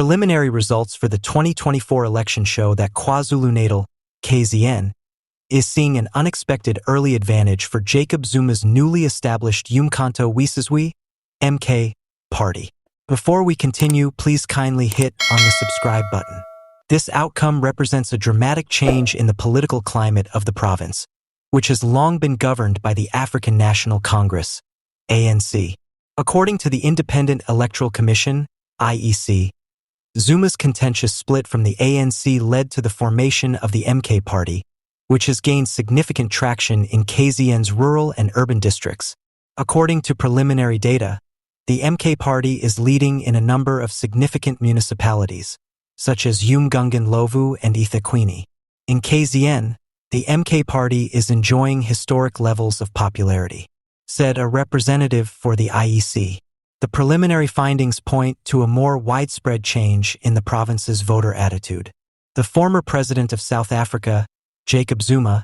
Preliminary results for the 2024 election show that KwaZulu-Natal, KZN, is seeing an unexpected early advantage for Jacob Zuma's newly established uMkhonto weSizwe, MK, party. Before we continue, please kindly hit on the subscribe button. This outcome represents a dramatic change in the political climate of the province, which has long been governed by the African National Congress, ANC. According to the Independent Electoral Commission, IEC, Zuma's contentious split from the ANC led to the formation of the MK party, which has gained significant traction in KZN's rural and urban districts. According to preliminary data, the MK party is leading in a number of significant municipalities, such as uMgungundlovu and eThekwini. In KZN, the MK party is enjoying historic levels of popularity, said a representative for the IEC. The preliminary findings point to a more widespread change in the province's voter attitude. The former president of South Africa, Jacob Zuma,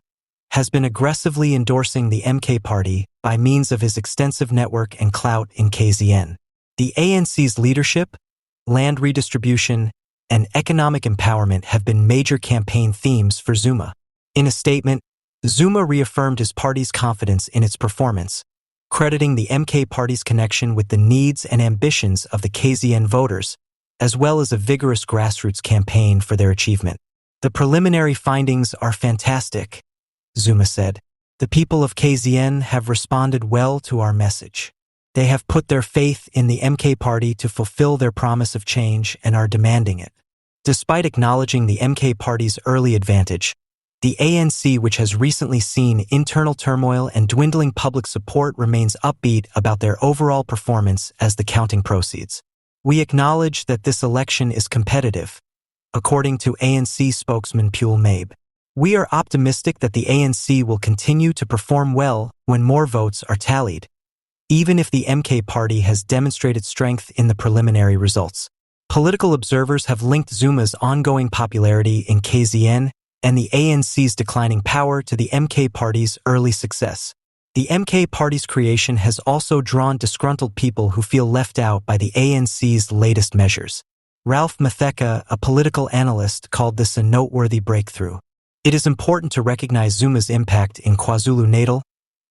has been aggressively endorsing the MK party by means of his extensive network and clout in KZN. The ANC's leadership, land redistribution, and economic empowerment have been major campaign themes for Zuma. In a statement, Zuma reaffirmed his party's confidence in its performance, crediting the MK party's connection with the needs and ambitions of the KZN voters, as well as a vigorous grassroots campaign for their achievement. The preliminary findings are fantastic, Zuma said. The people of KZN have responded well to our message. They have put their faith in the MK party to fulfill their promise of change and are demanding it. Despite acknowledging the MK party's early advantage, the ANC, which has recently seen internal turmoil and dwindling public support, remains upbeat about their overall performance as the counting proceeds. We acknowledge that this election is competitive, according to ANC spokesman Pule Mabe. We are optimistic that the ANC will continue to perform well when more votes are tallied, even if the MK party has demonstrated strength in the preliminary results. Political observers have linked Zuma's ongoing popularity in KZN and the ANC's declining power to the MK party's early success. The MK party's creation has also drawn disgruntled people who feel left out by the ANC's latest measures. Ralph Matheka, a political analyst, called this a noteworthy breakthrough. It is important to recognize Zuma's impact in KwaZulu-Natal,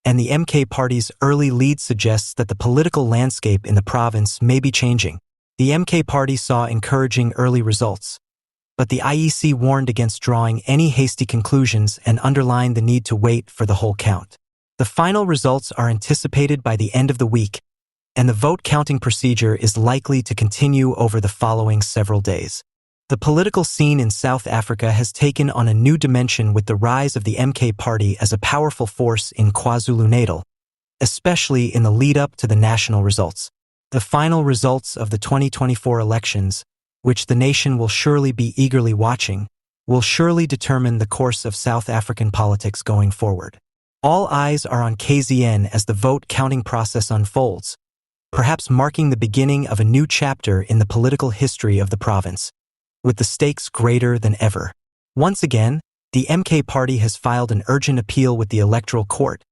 and the MK party's early lead suggests that the political landscape in the province may be changing. The MK party saw encouraging early results, but the IEC warned against drawing any hasty conclusions and underlined the need to wait for the whole count. The final results are anticipated by the end of the week, and the vote counting procedure is likely to continue over the following several days. The political scene in South Africa has taken on a new dimension with the rise of the MK party as a powerful force in KwaZulu-Natal, especially in the lead-up to the national results. The final results of the 2024 elections, which the nation will surely be eagerly watching, will surely determine the course of South African politics going forward. All eyes are on KZN as the vote counting process unfolds, perhaps marking the beginning of a new chapter in the political history of the province, with the stakes greater than ever. Once again, the MK party has filed an urgent appeal with the Electoral Court,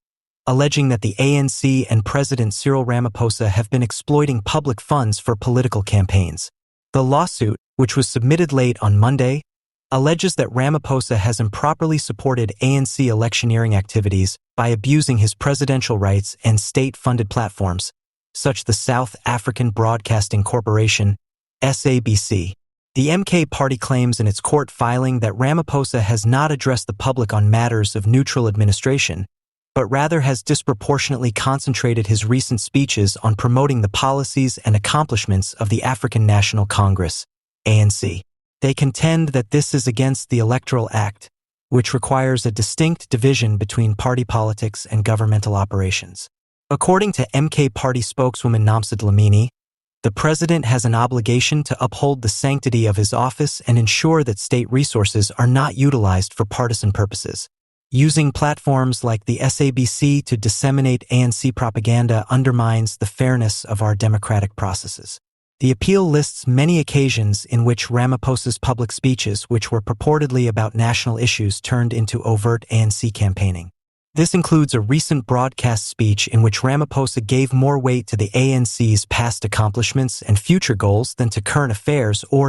alleging that the ANC and President Cyril Ramaphosa have been exploiting public funds for political campaigns. The lawsuit, which was submitted late on Monday, alleges that Ramaphosa has improperly supported ANC electioneering activities by abusing his presidential rights and state-funded platforms, such as the South African Broadcasting Corporation, SABC. The MK party claims in its court filing that Ramaphosa has not addressed the public on matters of neutral administration, but rather has disproportionately concentrated his recent speeches on promoting the policies and accomplishments of the African National Congress, ANC. They contend that this is against the Electoral Act, which requires a distinct division between party politics and governmental operations. According to MK party spokeswoman Nomsa Dlamini, the president has an obligation to uphold the sanctity of his office and ensure that state resources are not utilized for partisan purposes. Using platforms like the SABC to disseminate ANC propaganda undermines the fairness of our democratic processes. The appeal lists many occasions in which Ramaphosa's public speeches, which were purportedly about national issues, turned into overt ANC campaigning. This includes a recent broadcast speech in which Ramaphosa gave more weight to the ANC's past accomplishments and future goals than to current affairs or